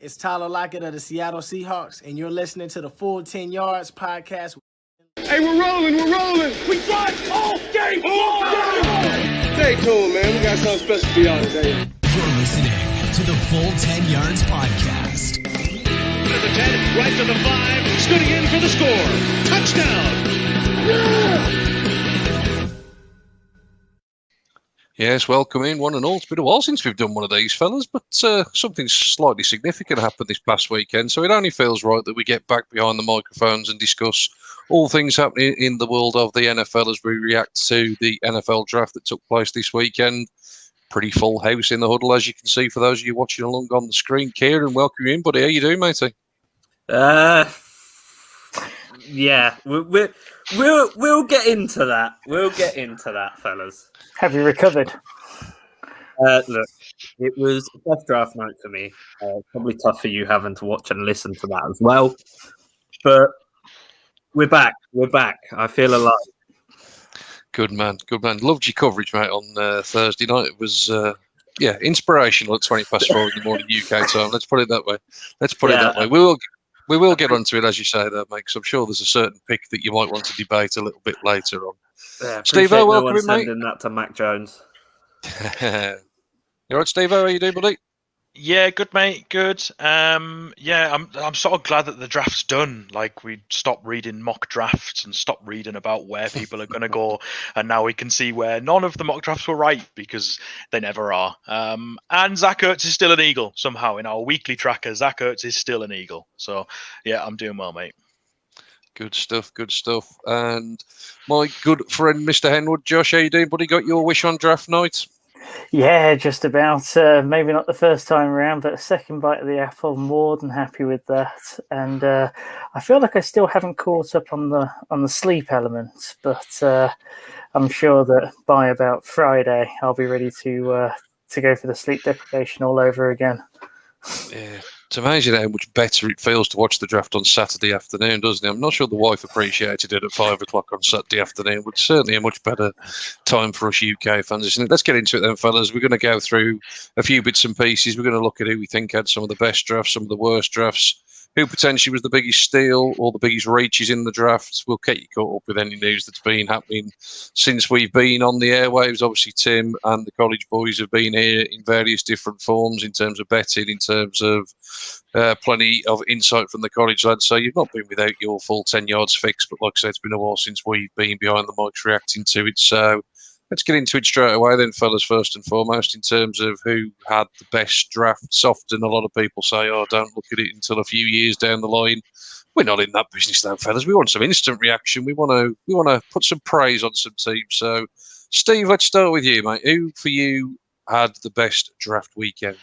It's Tyler Lockett of the Seattle Seahawks, and you're listening to the Full 10 Yards podcast. Hey, we're rolling. We drive all game. Stay tuned, man. We got something special for y'all today. You're listening to the Full 10 Yards podcast. To the 10, right to the 5, scooting in for the score. Touchdown. Yes, welcome in, one and all. It's been a while since we've done one of these, fellas, but something slightly significant happened this past weekend, so it only feels right that we get back behind the microphones and discuss all things happening in the world of the NFL as we react to the NFL draft that took place this weekend. Pretty full house in the huddle, as you can see, for those of you watching along on the screen. Kieran, welcome you in, buddy. How you doing, matey? Yeah, we'll get into that. We'll get into that, fellas. Have you recovered? Look, it was a tough draft night for me. Probably tough for you having to watch and listen to that as well. But we're back. I feel alive. Good man. Loved your coverage, mate, on Thursday night. It was, inspirational at 20 past 4 in the morning UK time. Let's put it that way. We will get onto it, as you say, there, mate, because I'm sure there's a certain pick that you might want to debate a little bit later on. Yeah, Steve-O, welcome in, mate. Sending that to Mac Jones. You all right, Steve-O? How you doing, buddy? Yeah, good, mate. Good. I'm sort of glad that the draft's done. Like, we stopped reading mock drafts and stopped reading about where people are going to go, and now we can see where none of the mock drafts were right because they never are. And Zach Ertz is still an Eagle somehow in our weekly tracker. Zach Ertz is still an Eagle. So yeah, I'm doing well, mate. Good stuff. And my good friend, Mr. Henwood, Josh, how you doing, buddy? Got your wish on draft night? Yeah, just about. Maybe not the first time around, but a second bite of the apple. More than happy with that. And I feel like I still haven't caught up on the sleep element, but I'm sure that by about Friday I'll be ready to go for the sleep deprivation all over again. Yeah. It's amazing how much better it feels to watch the draft on Saturday afternoon, doesn't it? I'm not sure the wife appreciated it at 5 o'clock on Saturday afternoon, but certainly a much better time for us UK fans, isn't it? Let's get into it then, fellas. We're going to go through a few bits and pieces. We're going to look at who we think had some of the best drafts, some of the worst drafts, who potentially was the biggest steal or the biggest reaches in the drafts. We'll get you caught up with any news that's been happening since we've been on the airwaves. Obviously, Tim and the college boys have been here in various different forms in terms of betting, in terms of plenty of insight from the college lads. So you've not been without your full 10 yards fix, but like I said, it's been a while since we've been behind the mics reacting to it. So let's get into it straight away then, fellas, first and foremost, in terms of who had the best drafts. Often a lot of people say, don't look at it until a few years down the line. We're not in that business though, fellas. We want some instant reaction. We want to put some praise on some teams. So, Steve, let's start with you, mate. Who for you had the best draft weekend?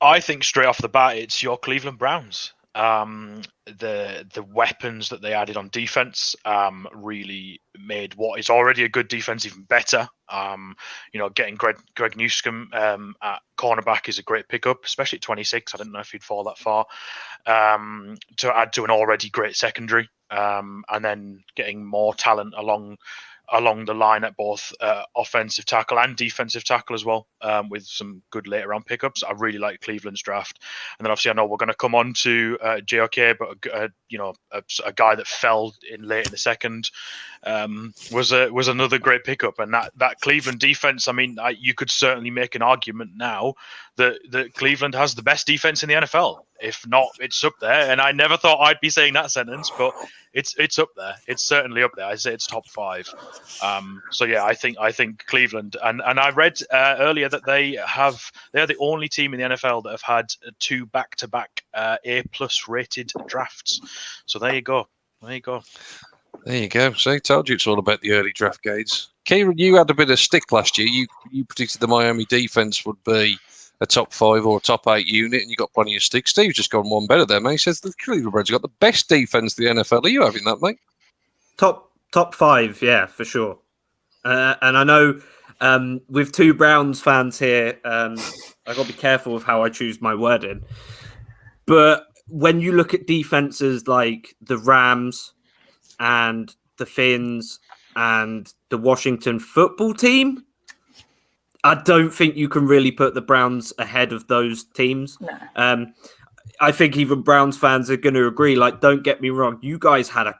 I think straight off the bat, it's your Cleveland Browns. The weapons that they added on defense really made what is already a good defense even better. Getting Greg Newsome at cornerback is a great pickup, especially at 26. I didn't know if he'd fall that far. To add to an already great secondary, and then getting more talent along the line at both offensive tackle and defensive tackle as well, with some good later round pickups. I really like Cleveland's draft. And then obviously I know we're going to come on to JOK, but a guy that fell in late in the second was another great pickup. And that Cleveland defense, I mean, you could certainly make an argument now that Cleveland has the best defense in the NFL. If not, it's up there. And I never thought I'd be saying that sentence, but it's up there. It's certainly up there. I say it's top 5. So yeah, I think Cleveland, and I read earlier that they're the only team in the NFL that have had 2 back-to-back A+ rated drafts. So there you go. See, told you it's all about the early draft grades. Kieran, you had a bit of stick last year. You predicted the Miami defense would be a top 5 or a top 8 unit, and you got plenty of sticks. Steve's just gone one better there, mate. He says the Cleveland Browns have got the best defense in the NFL. Are you having that, mate? Top 5, yeah, for sure. And I know with 2 Browns fans here, I got to be careful with how I choose my wording. But when you look at defenses like the Rams and the Finns and the Washington football team, I don't think you can really put the Browns ahead of those teams. No. I think even Browns fans are going to agree. Like, don't get me wrong, you guys had an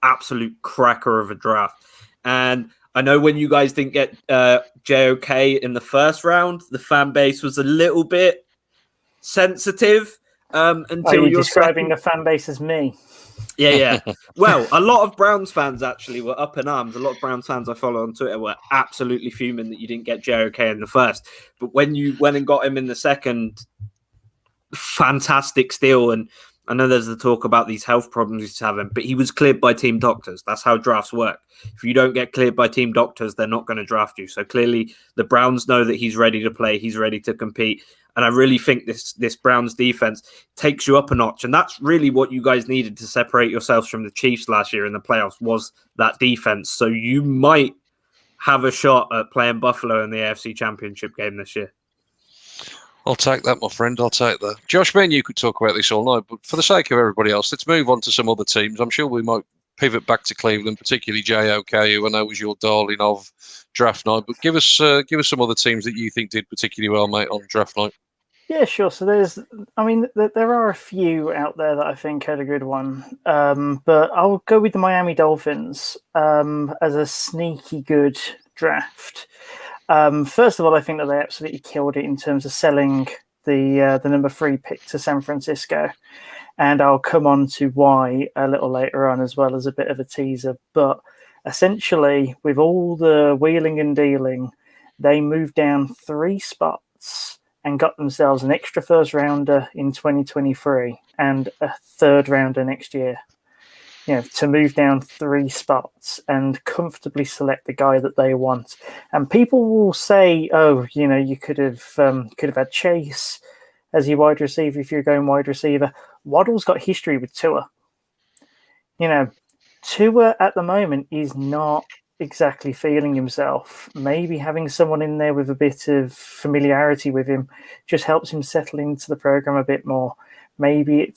absolute cracker of a draft, and I know when you guys didn't get JOK in the first round, the fan base was a little bit sensitive. Until Are you you're describing the fan base as me? Yeah. Well, a lot of Browns fans actually were up in arms. A lot of Browns fans I follow on Twitter were absolutely fuming that you didn't get JOK in the first. But when you went and got him in the second, fantastic steal. And I know there's the talk about these health problems he's having, but he was cleared by team doctors. That's how drafts work. If you don't get cleared by team doctors, they're not going to draft you. So clearly the Browns know that he's ready to play. He's ready to compete. And I really think this Browns defense takes you up a notch. And that's really what you guys needed to separate yourselves from the Chiefs last year in the playoffs, was that defense. So you might have a shot at playing Buffalo in the AFC Championship game this year. I'll take that, my friend. I'll take that. Josh, me and you could talk about this all night, but for the sake of everybody else, let's move on to some other teams. I'm sure we might pivot back to Cleveland, particularly JOK, who I know was your darling of draft night. But give us some other teams that you think did particularly well, mate, on draft night. Yeah, sure. So there are a few out there that I think had a good one, but I'll go with the Miami Dolphins as a sneaky good draft. First of all, I think that they absolutely killed it in terms of selling the number 3 pick to San Francisco, and I'll come on to why a little later on, as well as a bit of a teaser. But essentially, with all the wheeling and dealing, they moved down 3 spots and got themselves an extra first rounder in 2023 and a third rounder next year. You know, to move down 3 spots and comfortably select the guy that they want. And people will say, "Oh, you know, you could have had Chase as your wide receiver if you're going wide receiver." Waddle's got history with Tua. You know, Tua at the moment is not exactly feeling himself. Maybe having someone in there with a bit of familiarity with him just helps him settle into the program a bit more. Maybe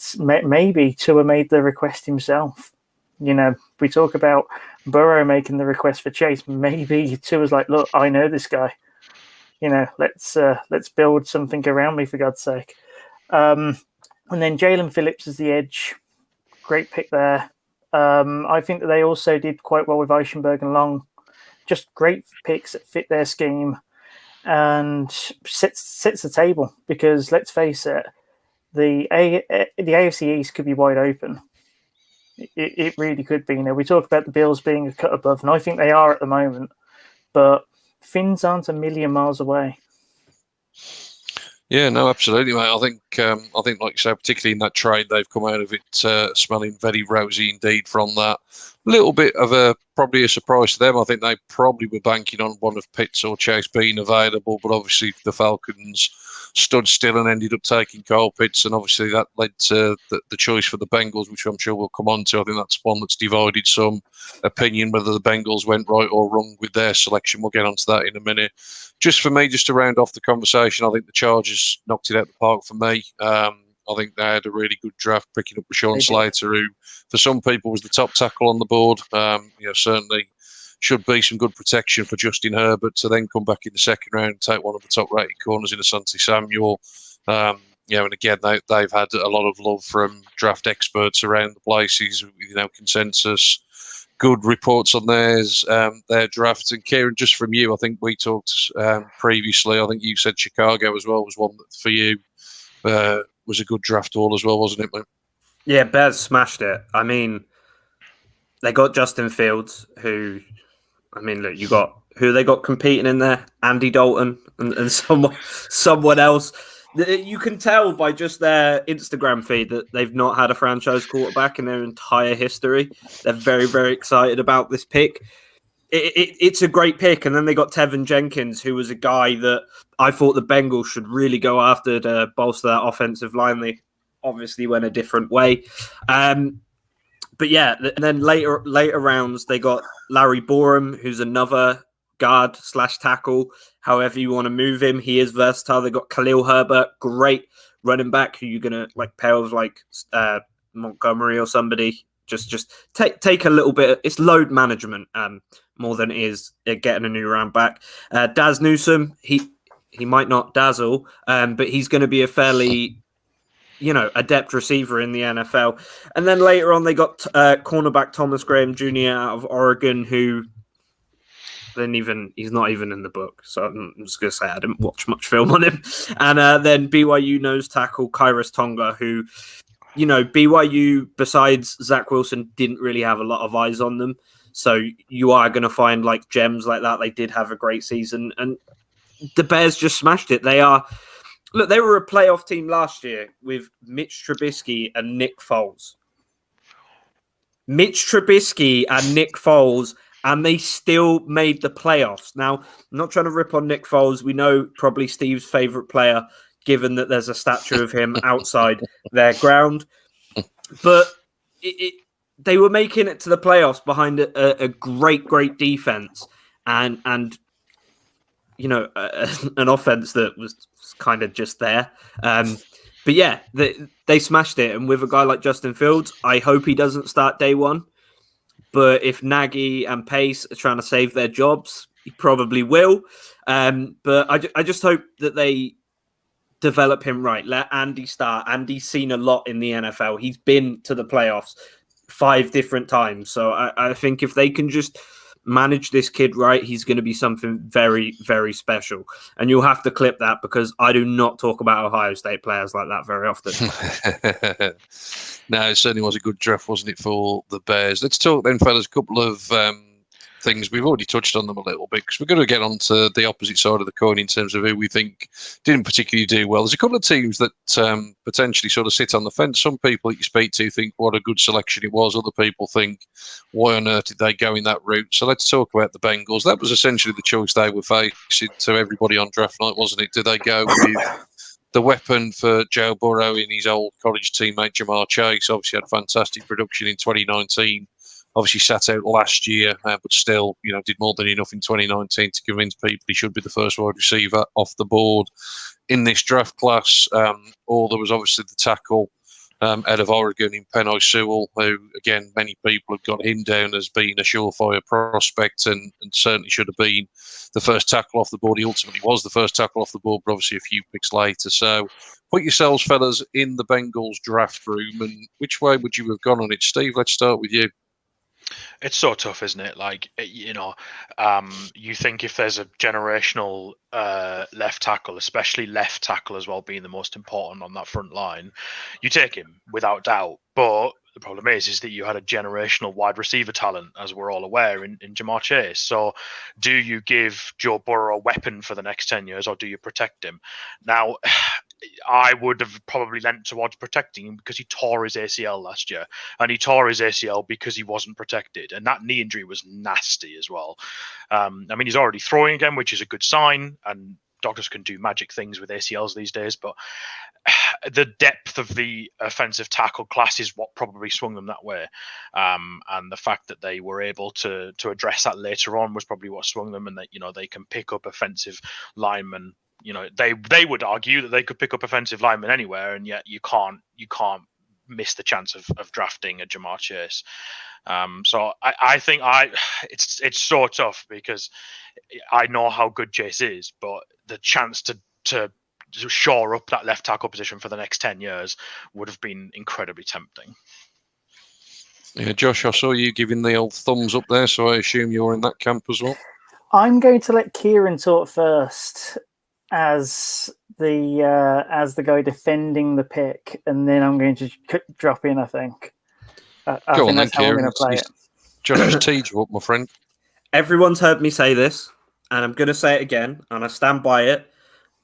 Tua made the request himself. You know, we talk about Burrow making the request for Chase. Maybe Tua's like, "Look, I know this guy. You know, let's build something around me, for God's sake." And then Jalen Phillips is the edge. Great pick there. I think that they also did quite well with Eichenberg and Long. Just great picks that fit their scheme and sets the table, because let's face it, the AFC East could be wide open. It really could be. You know, we talk about the Bills being a cut above, and I think they are at the moment, but Finns aren't a million miles away. Yeah, no, absolutely, mate. I think, like you say, particularly in that trade, they've come out of it smelling very rosy indeed from that. A little bit of probably a surprise to them. I think they probably were banking on one of Pitts or Chase being available, but obviously the Falcons stood still and ended up taking Kyle Pitts, and obviously that led to the choice for the Bengals, which I'm sure we'll come on to. I think that's one that's divided some opinion whether the Bengals went right or wrong with their selection. We'll get onto that in a minute. Just for me, just to round off the conversation, I think the Chargers knocked it out of the park for me. I think they had a really good draft, picking up Rashawn Slater, who for some people was the top tackle on the board. Certainly should be some good protection for Justin Herbert to then come back in the second round and take one of the top-rated corners in Asante Samuel. And again, they've had a lot of love from draft experts around the places, consensus, good reports on their drafts. And Kieran, just from you, I think we talked previously, I think you said Chicago as well was one that for you was a good draft all as well, wasn't it, mate? Yeah, Bears smashed it. I mean, they got Justin Fields, who... look, you got who they got competing in there, Andy Dalton and someone else. You can tell by just their Instagram feed that they've not had a franchise quarterback in their entire history. They're very, very excited about this pick. It's a great pick. And then they got Tevin Jenkins, who was a guy that I thought the Bengals should really go after to bolster that offensive line. They obviously went a different way. But yeah, and then later rounds, they got Larry Borum, who's another guard / tackle, however you want to move him. He is versatile. They got Khalil Herbert, great running back, who you're going to pair with Montgomery or somebody Just take a little bit. It's load management more than it is getting a new round back. Daz Newsome, he might not dazzle, but he's going to be a fairly adept receiver in the NFL. And then later on, they got cornerback Thomas Graham Jr. out of Oregon, who he's not even in the book. So I'm just going to say I didn't watch much film on him. And then BYU nose tackle Kairos Tonga, who, BYU, besides Zach Wilson, didn't really have a lot of eyes on them. So you are going to find like gems like that. They did have a great season, and the Bears just smashed it. They were a playoff team last year with Mitch Trubisky and Nick Foles. And they still made the playoffs. Now, I'm not trying to rip on Nick Foles. We know probably Steve's favorite player, given that there's a statue of him outside their ground. But they were making it to the playoffs behind a great defense and an offense that was kind of just there. But yeah, they smashed it. And with a guy like Justin Fields, I hope he doesn't start day one. But if Nagy and Pace are trying to save their jobs, he probably will. But I just hope that they develop him right. Let Andy start. Andy's seen a lot in the NFL. He's been to the playoffs 5 different times. So I think if they can just manage this kid right, he's going to be something very, very special. And you'll have to clip that because I do not talk about Ohio State players like that very often. No, it certainly was a good draft, wasn't it, for the Bears? Let's talk then, fellas, a couple of things. We've already touched on them a little bit because we're going to get on to the opposite side of the coin in terms of who we think didn't particularly do well. There's a couple of teams that potentially sort of sit on the fence. Some people that you speak to think what a good selection it was. Other people think, why on earth did they go in that route? So let's talk about the Bengals. That was essentially the choice they were facing to everybody on draft night, wasn't it? Did they go with the weapon for Joe Burrow in his old college teammate Jamar Chase? Obviously had fantastic production in 2019. Obviously sat out last year, but still, did more than enough in 2019 to convince people he should be the first wide receiver off the board in this draft class. Or there was obviously the tackle out of Oregon in Penei Sewell, who, again, many people have got him down as being a surefire prospect and certainly should have been the first tackle off the board. He ultimately was the first tackle off the board, but obviously a few picks later. So put yourselves, fellas, in the Bengals draft room, and which way would you have gone on it? Steve, let's start with you. It's so tough, isn't it? Like, you think if there's a generational left tackle, especially left tackle as well, being the most important on that front line, you take him without doubt. But the problem is that you had a generational wide receiver talent, as we're all aware, in Jamar Chase. So do you give Joe Burrow a weapon for the next 10 years or do you protect him? Now, I would have probably leant towards protecting him because he tore his ACL last year, and he tore his ACL because he wasn't protected, and that knee injury was nasty as well. He's already throwing again, which is a good sign, and doctors can do magic things with ACLs these days, but the depth of the offensive tackle class is what probably swung them that way. And the fact that they were able to address that later on was probably what swung them, and that, they can pick up offensive linemen. They would argue that they could pick up offensive linemen anywhere, and yet you can't miss the chance of drafting a Jamar Chase. So I think it's so tough because I know how good Chase is, but the chance to shore up that left tackle position for the next 10 years would have been incredibly tempting. Yeah, Josh, I saw you giving the old thumbs up there, so I assume you're in that camp as well. I'm going to let Kieran talk first as the guy defending the pick, and then I'm going to drop in, I think. I Go think on then, that's how I'm Kieran. going to play it. Josh teed you up, my friend. Everyone's heard me say this, and I'm going to say it again, and I stand by it,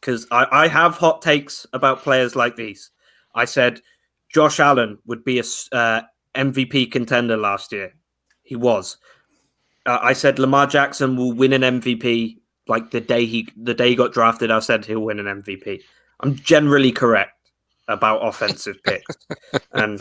because I have hot takes about players like these. I said Josh Allen would be a MVP contender last year. He was. I said Lamar Jackson will win an MVP. Like the day he got drafted, I said he'll win an MVP. I'm generally correct about offensive picks. And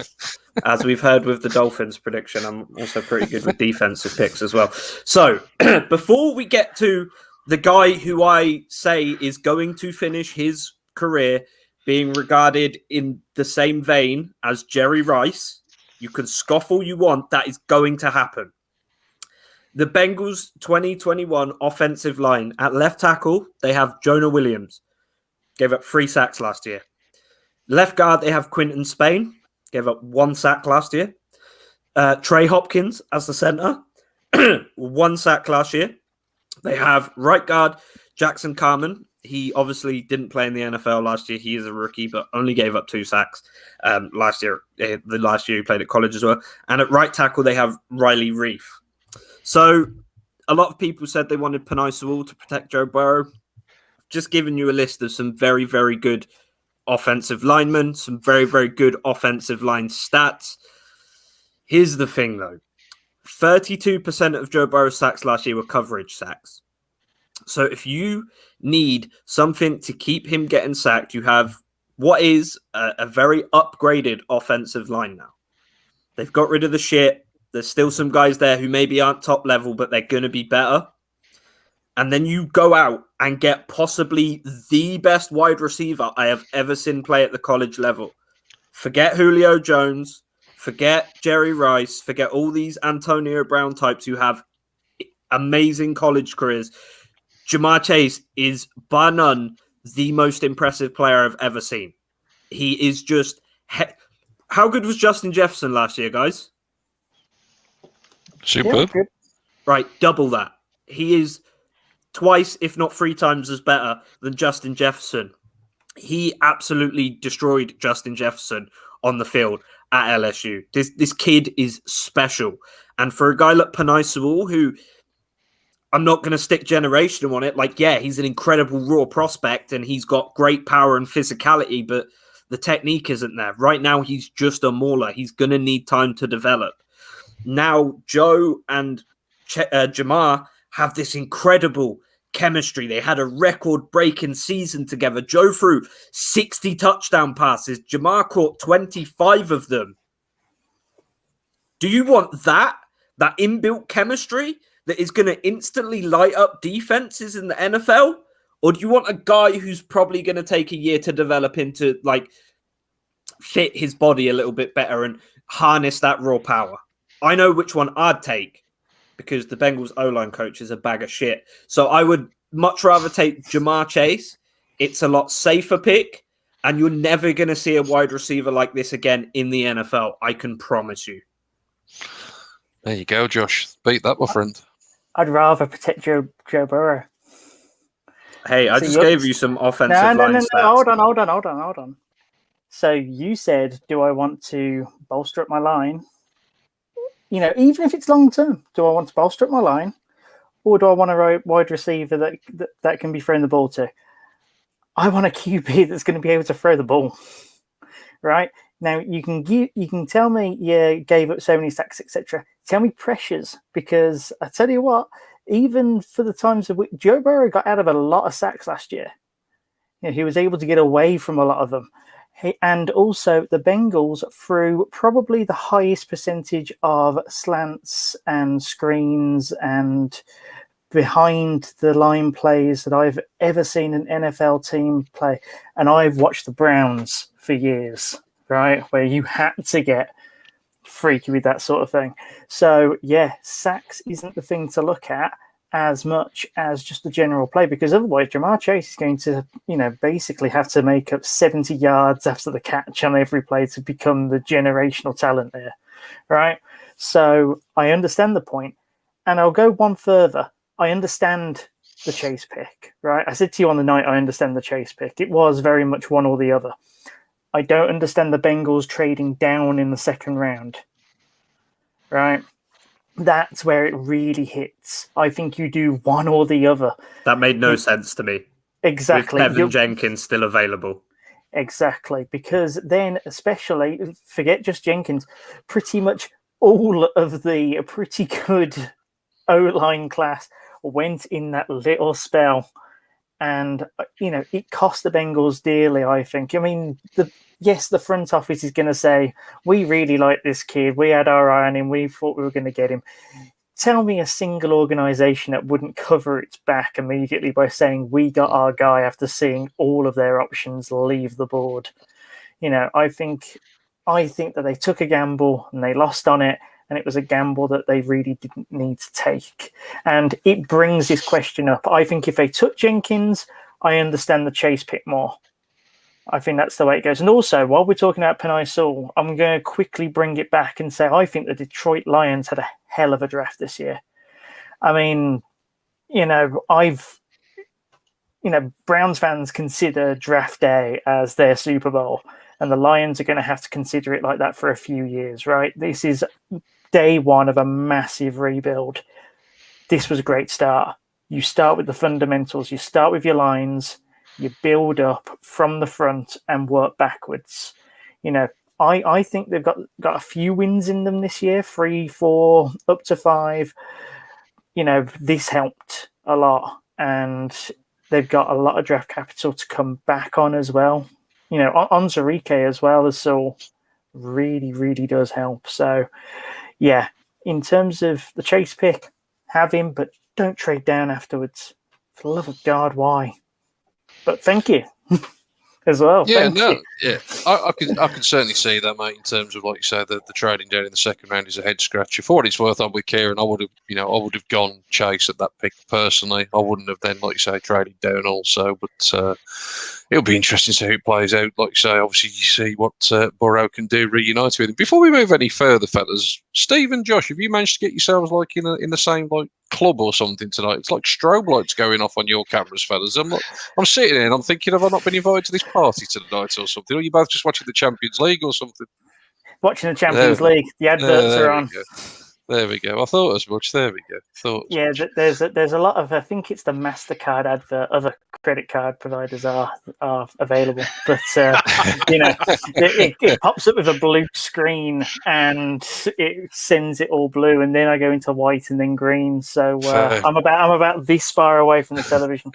as we've heard with the Dolphins prediction, I'm also pretty good with defensive picks as well. So before we get to the guy who I say is going to finish his career being regarded in the same vein as Jerry Rice, You can scoff all you want. That is going to happen. The Bengals 2021 offensive line at left tackle, they have Jonah Williams. Gave up 3 sacks last year. Left guard, they have Quinton Spain. Gave up 1 sack last year. Trey Hopkins as the center. 1 sack last year. They have right guard Jackson Carman. He obviously didn't play in the NFL last year. He is a rookie, but only gave up 2 sacks last year. The last year he played at college as well. And at right tackle, they have Riley Reif. So a lot of people said they wanted Penei Sewell to protect Joe Burrow. Just giving you a list of some very, very good offensive linemen, some very, very good offensive line stats. Here's the thing, though. 32% of Joe Burrow's sacks last year were coverage sacks. So if you need something to keep him getting sacked, you have what is a very upgraded offensive line now. They've got rid of the shit. There's still some guys there who maybe aren't top level, but they're going to be better. And then you go out and get possibly the best wide receiver I have ever seen play at the college level. Forget Julio Jones. Forget Jerry Rice. Forget all these Antonio Brown types who have amazing college careers. Jamar Chase is, bar none, the most impressive player I've ever seen. He is just... How good was Justin Jefferson last year, guys? Superb. Yeah, Right, double that. He is twice, if not 3 times as better than Justin Jefferson. He absolutely destroyed Justin Jefferson on the field at LSU. This kid is special. And for a guy like Penei Sewell, who I'm not going to stick generational on it, like, yeah, he's an incredible raw prospect and he's got great power and physicality, but the technique isn't there. Right now, he's just a mauler. He's going to need time to develop. Now, Joe and Jamar have this incredible chemistry. They had a record-breaking season together. Joe threw 60 touchdown passes. Jamar caught 25 of them. Do you want that inbuilt chemistry that is going to instantly light up defenses in the NFL? Or do you want a guy who's probably going to take a year to develop into, like, fit his body a little bit better and harness that raw power? I know which one I'd take because the Bengals O-line coach is a bag of shit. So I would much rather take Jamar Chase. It's a lot safer pick, and you're never going to see a wide receiver like this again in the NFL. I can promise you. There you go, Josh. Beat that, my friend. I'd rather protect Joe Burrow. Hey, I So just you're- gave you some offensive line No. stats. Hold on. So you said, do I want to bolster up my line? You know, even if it's long term, do I want to bolster up my line, or do I want a wide receiver that can be thrown the ball to? I want a QB that's going to be able to throw the ball, right? Now you can tell me, yeah, gave up so many sacks, etc. Tell me pressures, because I tell you what, even for the times of which Joe Burrow got out of a lot of sacks last year, you know, he was able to get away from a lot of them. And also the Bengals threw probably the highest percentage of slants and screens and behind the line plays that I've ever seen an NFL team play. And I've watched the Browns for years, right? Where you had to get freaky with that sort of thing. So yeah, sacks isn't the thing to look at as much as just the general play, because otherwise Jamar Chase is going to, you know, basically have to make up 70 yards after the catch on every play to become the generational talent there, right? So I understand the point, and I'll go one further. I understand the Chase pick, right? I said to you on the night, I understand the Chase pick. It was very much one or the other. I don't understand the Bengals trading down in the second round, right? That's where it really hits. I think you do one or the other. That made no sense to me. Exactly. With Kevin Jenkins still available. Exactly. Because then, especially, forget just Jenkins, pretty much all of the pretty good O-line class went in that little spell. And, you know, it cost the Bengals dearly, I think. I mean, yes, the front office is going to say, we really like this kid. We had our eye on him. We thought we were going to get him. Tell me a single organization that wouldn't cover its back immediately by saying, we got our guy, after seeing all of their options leave the board. You know, I think I think that they took a gamble and they lost on it, and it was a gamble that they really didn't need to take. And it brings this question up. I think if they took Jenkins, I understand the Chase pick more. I think that's the way it goes. And also, while we're talking about Penei Sewell, I'm going to quickly bring it back and say I think the Detroit Lions had a hell of a draft this year. I mean, Browns fans consider draft day as their Super Bowl, and the Lions are going to have to consider it like that for a few years, right? This is day one of a massive rebuild. This was a great start. You start with the fundamentals. You start with your lines. You build up from the front and work backwards. I think they've got a few wins in them this year, 3, 4, up to 5. This helped a lot, and they've got a lot of draft capital to come back on as well. Onwuzurike as well as so really, really does help. So, yeah, in terms of the Chase pick, have him, but don't trade down afterwards. For the love of God, why? But thank you as well. Yeah, Thank you. yeah. I can certainly see that, mate. In terms of, like you say, the trading down in the second round is a head scratcher. For what it's worth, I'm with Kieran. I would have gone Chase at that pick personally. I wouldn't have then, like you say, traded down also. But it'll be interesting to see who it plays out. Like you say, obviously you see what Burrow can do reunited with him. Before we move any further, fellas, Steve and Josh, have you managed to get yourselves like in the same like club or something tonight? It's like strobe lights going off on your cameras, fellas. I'm sitting here and I'm thinking, have I not been invited to this party tonight or something? Or are you both just watching the Champions League or something? Watching the Champions League, the adverts are on. There we go. I thought as much. There we go. There's a lot of, I think it's the MasterCard advert. Other credit card providers are available, but it pops up with a blue screen and it sends it all blue, and then I go into white and then green. So I'm about this far away from the television.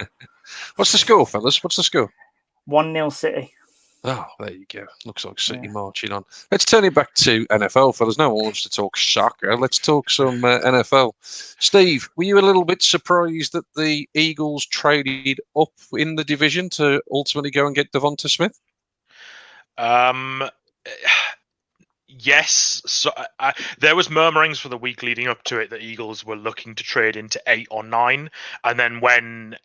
What's the score, fellas? What's the score? 1-0 City. Oh, there you go. Looks like City marching on. Let's turn it back to NFL, fellas. No one wants to talk soccer. Let's talk some NFL. Steve, were you a little bit surprised that the Eagles traded up in the division to ultimately go and get Devonta Smith? Yes. So there was murmurings for the week leading up to it that Eagles were looking to trade into 8 or 9, and then when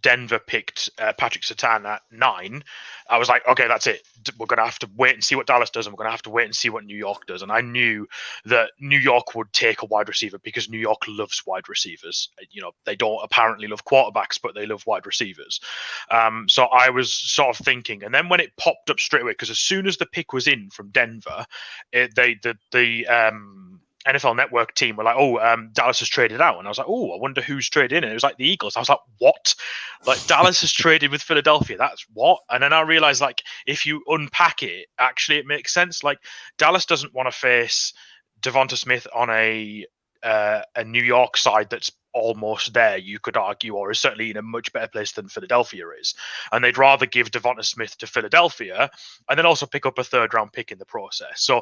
Denver picked Patrick Surtain at 9, I was like, okay, that's it. We're going to have to wait and see what Dallas does, and we're going to have to wait and see what New York does. And I knew that New York would take a wide receiver because New York loves wide receivers. They don't apparently love quarterbacks, but they love wide receivers. So I was sort of thinking, and then when it popped up straight away, because as soon as the pick was in from Denver, the NFL Network team were like, Dallas has traded out. And I was like, I wonder who's traded in. And it was like the Eagles. I was like, what? Like, Dallas has traded with Philadelphia. That's what? And then I realized, like, if you unpack it, actually it makes sense. Like, Dallas doesn't want to face Devonta Smith on a New York side that's almost there, you could argue, or is certainly in a much better place than Philadelphia is. And they'd rather give Devonta Smith to Philadelphia and then also pick up a 3rd-round pick in the process. So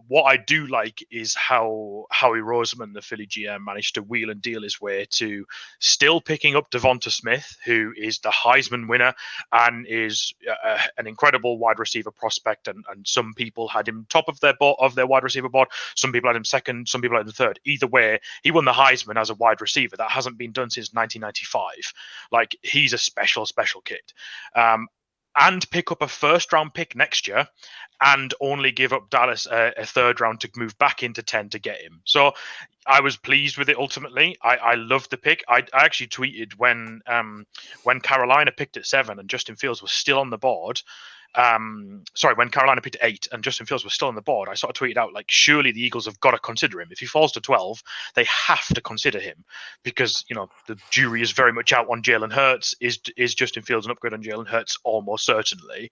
what I do like is how Howie Roseman, the Philly GM, managed to wheel and deal his way to still picking up Devonta Smith, who is the Heisman winner and is an incredible wide receiver prospect. And some people had him top of their wide receiver board. Some people had him second. Some people had him third. Either way, he won the Heisman as a wide receiver. That hasn't been done since 1995. Like, he's a special kid. And pick up a 1st-round pick next year and only give up Dallas a 3rd round to move back into 10 to get him. So I was pleased with it ultimately. I loved the pick. I actually tweeted when Carolina picked at 7 and Justin Fields was still on the board. When Carolina picked 8 and Justin Fields was still on the board, I sort of tweeted out, like, surely the Eagles have got to consider him. If he falls to 12, they have to consider him because, the jury is very much out on Jalen Hurts. Is Justin Fields an upgrade on Jalen Hurts? Almost certainly.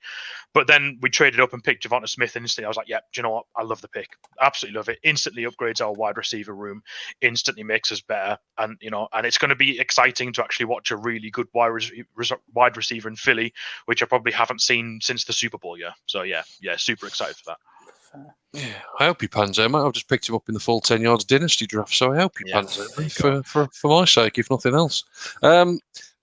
But then we traded up and picked Devonta Smith, and instantly I was like, yeah, do you know what? I love the pick. Absolutely love it. Instantly upgrades our wide receiver room, instantly makes us better. And, and it's going to be exciting to actually watch a really good wide receiver in Philly, which I probably haven't seen since the Super Bowl, So yeah, super excited for that. Yeah, I hope he pans out, mate. I've just picked him up in the full 10 yards dynasty draft, so I hope he pans out for my sake, if nothing else.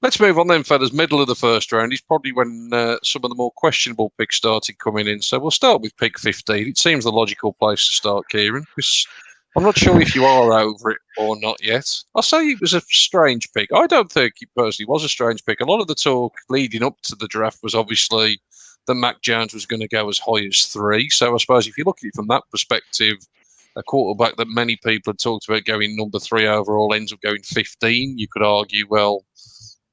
Let's move on then, fellas. Middle of the first round is probably when some of the more questionable picks started coming in. So we'll start with pick 15. It seems the logical place to start, Kieran, because I'm not sure if you are over it or not yet. I'll say it was a strange pick. I don't think it personally was a strange pick. A lot of the talk leading up to the draft was obviously that Mac Jones was going to go as high as 3. So I suppose if you look at it from that perspective, a quarterback that many people had talked about going number 3 overall ends up going 15. You could argue, well,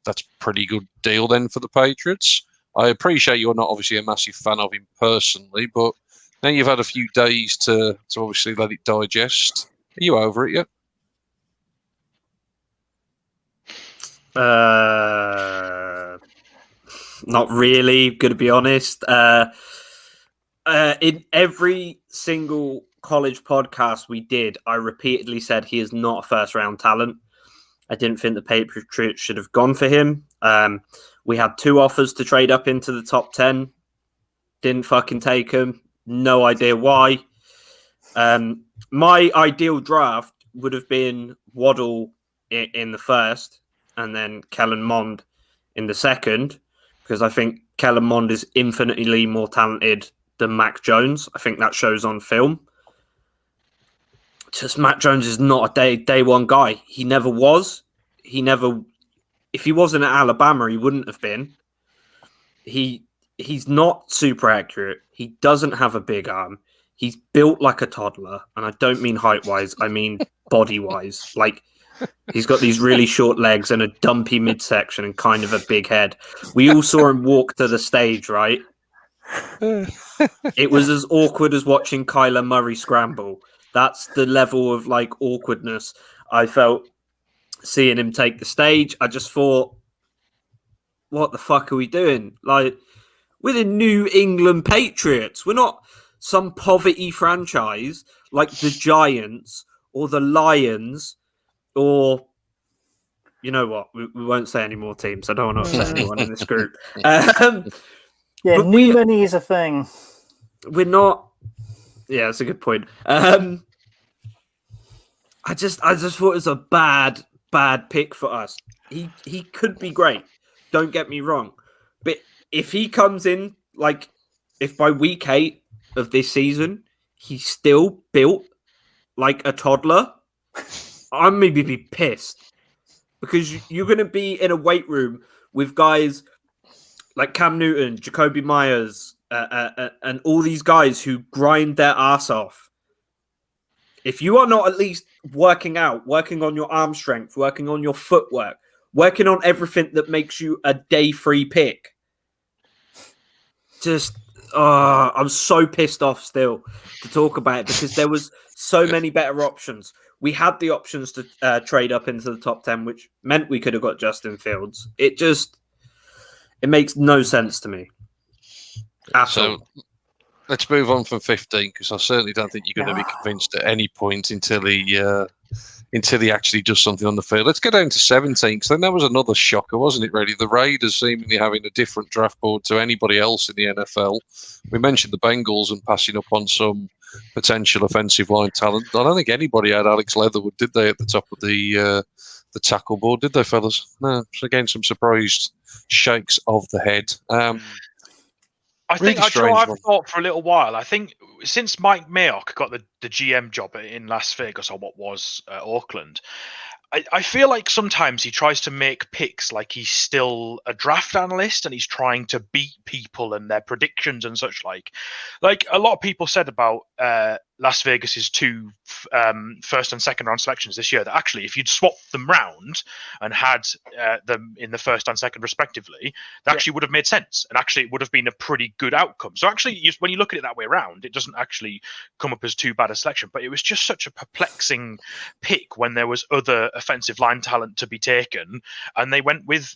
that's a pretty good deal then for the Patriots. I appreciate you're not obviously a massive fan of him personally, but now you've had a few days to obviously let it digest. Are you over it yet? Not really, going to be honest. In every single college podcast we did, I repeatedly said he is not a first-round talent. I didn't think the Patriots should have gone for him. We had 2 offers to trade up into the top 10. Didn't fucking take them. No idea why. My ideal draft would have been Waddle in the first and then Kellen Mond in the second, because I think Kellen Mond is infinitely more talented than Mac Jones. I think that shows on film. Just Mac Jones is not a day one guy. He never was. If he wasn't at Alabama, he wouldn't have been. He's not super accurate. He doesn't have a big arm. He's built like a toddler. And I don't mean height-wise. I mean body-wise. Like, he's got these really short legs and a dumpy midsection and kind of a big head. We all saw him walk to the stage, right? It was as awkward as watching Kyler Murray scramble. That's the level of, like, awkwardness I felt seeing him take the stage. I just thought, what the fuck are we doing? Like, we're the New England Patriots. We're not some poverty franchise like the Giants or the Lions or, you know what? We won't say any more teams. I don't want to upset anyone in this group. Yeah, new money is a thing. We're not. Yeah, that's a good point. I just thought it was a bad pick for us. He could be great. Don't get me wrong, but if he comes in, like, if by week 8 of this season he's still built like a toddler, I'm maybe be pissed, because you're going to be in a weight room with guys like Cam Newton, Jacoby Myers, and all these guys who grind their ass off. If you are not at least working out, working on your arm strength, working on your footwork, working on everything that makes you a day 3 pick, I'm so pissed off still to talk about it, because there was so many better options. We had the options to trade up into the top 10, which meant we could have got Justin Fields. It makes no sense to me. Let's move on from 15, because I certainly don't think you're going to be convinced at any point until he actually does something on the field. Let's go down to 17, because then that was another shocker, wasn't it, really? The Raiders seemingly having a different draft board to anybody else in the NFL. We mentioned the Bengals and passing up on some potential offensive line talent. I don't think anybody had Alex Leatherwood, did they, at the top of the tackle board, did they, fellas? No. So again, some surprised shakes of the head. I think I've thought for a little while. I think since Mike Mayock got the GM job in Las Vegas, or what was Auckland, I feel like sometimes he tries to make picks like he's still a draft analyst and he's trying to beat people and their predictions and such like. Like a lot of people said about Las Vegas's 2 first and second round selections this year, that actually if you'd swapped them round and had them in the first and second respectively, that actually would have made sense, and actually it would have been a pretty good outcome. So actually, when you look at it that way around, it doesn't actually come up as too bad a selection, but it was just such a perplexing pick when there was other offensive line talent to be taken, and they went with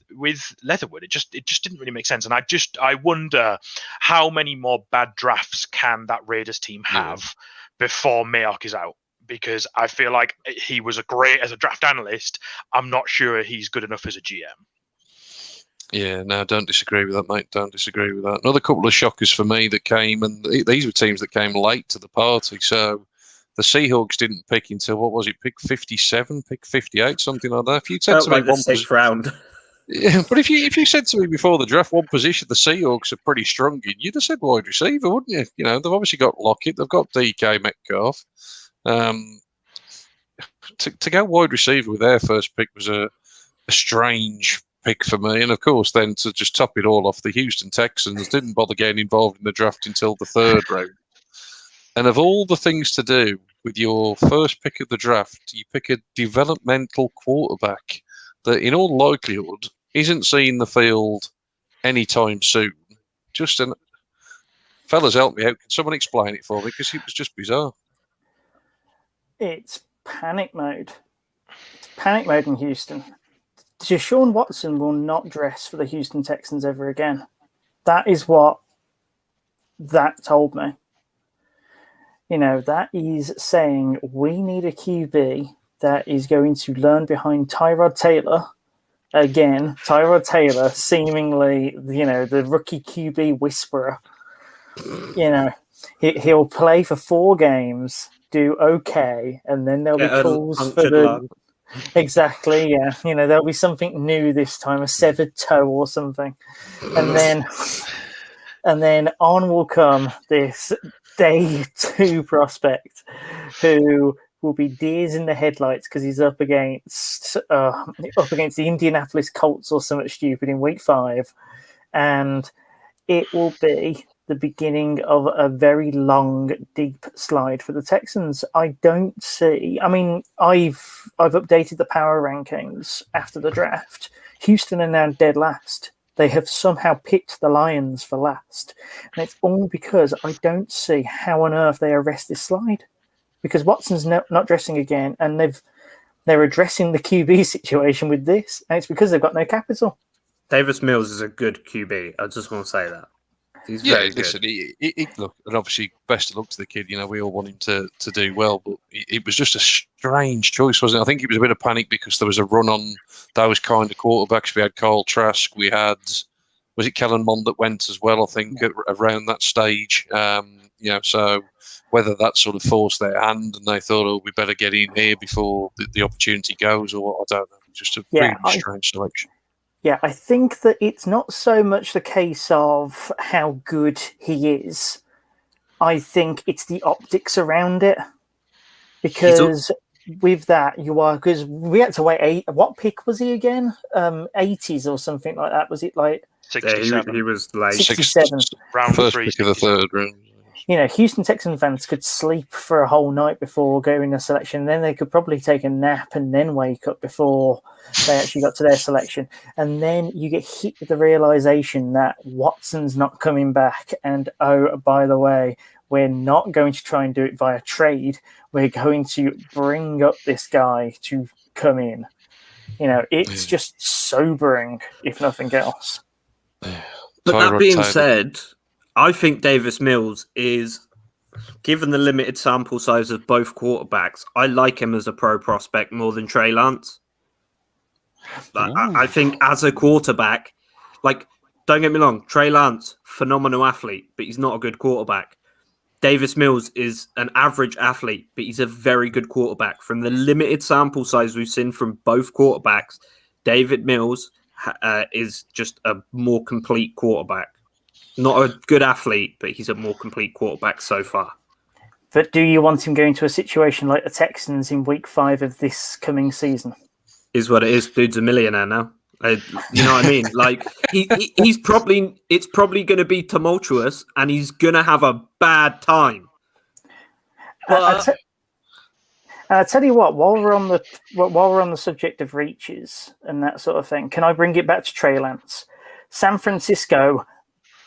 Leatherwood. It just didn't really make sense, and I wonder how many more bad drafts can that Raiders team have before Mayock is out, because I feel like he was great as a draft analyst. I'm not sure he's good enough as a GM. Yeah, no, don't disagree with that, mate. Don't disagree with that. Another couple of shockers for me that came, and these were teams that came late to the party. So the Seahawks didn't pick until, what was it, pick 57, pick 58, something like that. If you said felt to me like the 6th round. Yeah, but if you said to me before the draft, one position the Seahawks are pretty strong in, you'd have said wide receiver, wouldn't you? You know, they've obviously got Lockett, they've got DK Metcalf. To go wide receiver with their first pick was a strange pick for me. And of course, then to just top it all off, the Houston Texans didn't bother getting involved in the draft until the third round. And of all the things to do with your first pick of the draft, you pick a developmental quarterback that, in all likelihood, isn't seeing the field anytime soon. Fellas, help me out. Can someone explain it for me? Because it was just bizarre. It's panic mode. It's panic mode in Houston. Deshaun Watson will not dress for the Houston Texans ever again. That is what that told me. You know, that is saying we need a QB that is going to learn behind Tyrod Taylor. Again, Tyrod Taylor, seemingly, you know, the rookie QB whisperer. You know, he'll play for 4 games, do okay, and then there'll be calls for the... Exactly, yeah. You know, there'll be something new this time, a severed toe or something. And then on will come this day 2 prospect who will be deers in the headlights because he's up against the Indianapolis Colts or something stupid in week 5. And it will be the beginning of a very long, deep slide for the Texans. I don't see... I mean, I've updated the power rankings after the draft. Houston are now dead last. They have somehow picked the Lions for last. And it's all because I don't see how on earth they arrest this slide. Because Watson's not dressing again, and they're addressing the QB situation with this, and it's because they've got no capital. Davis Mills is a good QB. I just want to say that. He's very good. Listen, look, and obviously best of luck to the kid. You know, we all want him to do well, but it was just a strange choice, wasn't it? I think it was a bit of panic because there was a run on those kind of quarterbacks. We had Kyle Trask, we had, was it Kellen Mond that went as well, I think, around that stage. You know, so whether that sort of forced their hand and they thought, oh, we better get in here before the opportunity goes, or what, I don't know. Just a really strange selection. Yeah, I think that it's not so much the case of how good he is. I think it's the optics around it. Because with that, because we had to wait. What pick was he again? 80s or something like that. Was it like 67? He was like 67. Round first 3. pick of the third round. You know, Houston Texans fans could sleep for a whole night before going to selection. Then they could probably take a nap and then wake up before they actually got to their selection. And then you get hit with the realization that Watson's not coming back. And, oh, by the way, we're not going to try and do it via trade. We're going to bring up this guy to come in. You know, it's just sobering, if nothing else. But that being said, I think Davis Mills is, given the limited sample size of both quarterbacks, I like him as a pro prospect more than Trey Lance. I think as a quarterback, like, don't get me wrong, Trey Lance, phenomenal athlete, but he's not a good quarterback. Davis Mills is an average athlete, but he's a very good quarterback. From the limited sample size we've seen from both quarterbacks, David Mills is just a more complete quarterback. Not a good athlete, but he's a more complete quarterback so far. But do you want him going to a situation like the Texans in week 5 of this coming season? Is what it is. Dude's a millionaire now. You know what I mean? Like it's probably going to be tumultuous, and he's going to have a bad time. But I'll tell you what. While we're on the subject of reaches and that sort of thing, can I bring it back to Trey Lance? San Francisco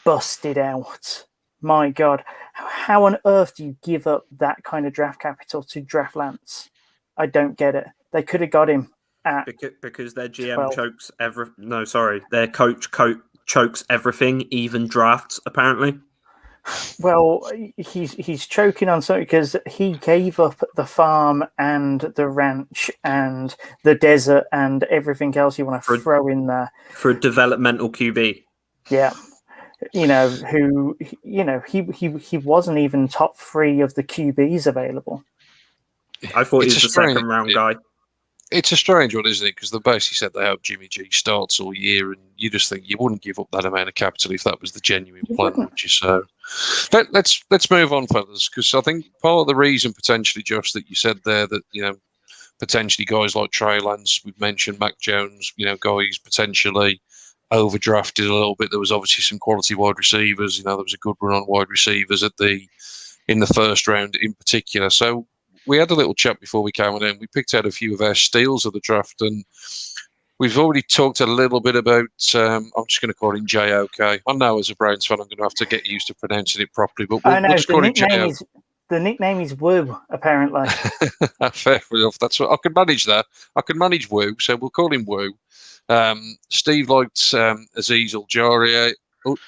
busted out. My God, how on earth do you give up that kind of draft capital to draft Lance? I don't get it. They could have got him at because their GM 12. chokes their coach chokes everything, even drafts apparently. Well, he's choking on something because he gave up the farm and the ranch and the desert and everything else you want to throw in there for a developmental QB. Yeah. You know, he wasn't even top 3 of the QBs available. I thought he was a second round guy. It's a strange one, isn't it? Because they basically said they hope Jimmy G starts all year, and you just think you wouldn't give up that amount of capital if that was the genuine plan, would you? So let's move on, fellas, because I think part of the reason potentially, Josh, that you said there that potentially guys like Trey Lance, we've mentioned Mac Jones, guys potentially overdrafted a little bit. There was obviously some quality wide receivers. There was a good run on wide receivers in the first round in particular. So we had a little chat before we came in. We picked out a few of our steals of the draft, and we've already talked a little bit about. I'm just going to call him JOK. I know as a Browns fan, I'm going to have to get used to pronouncing it properly, but we'll just call him JOK. The nickname is Woo, apparently. Fair enough. That's what I can manage. That I can manage Woo, so we'll call him Woo. Steve liked Azeez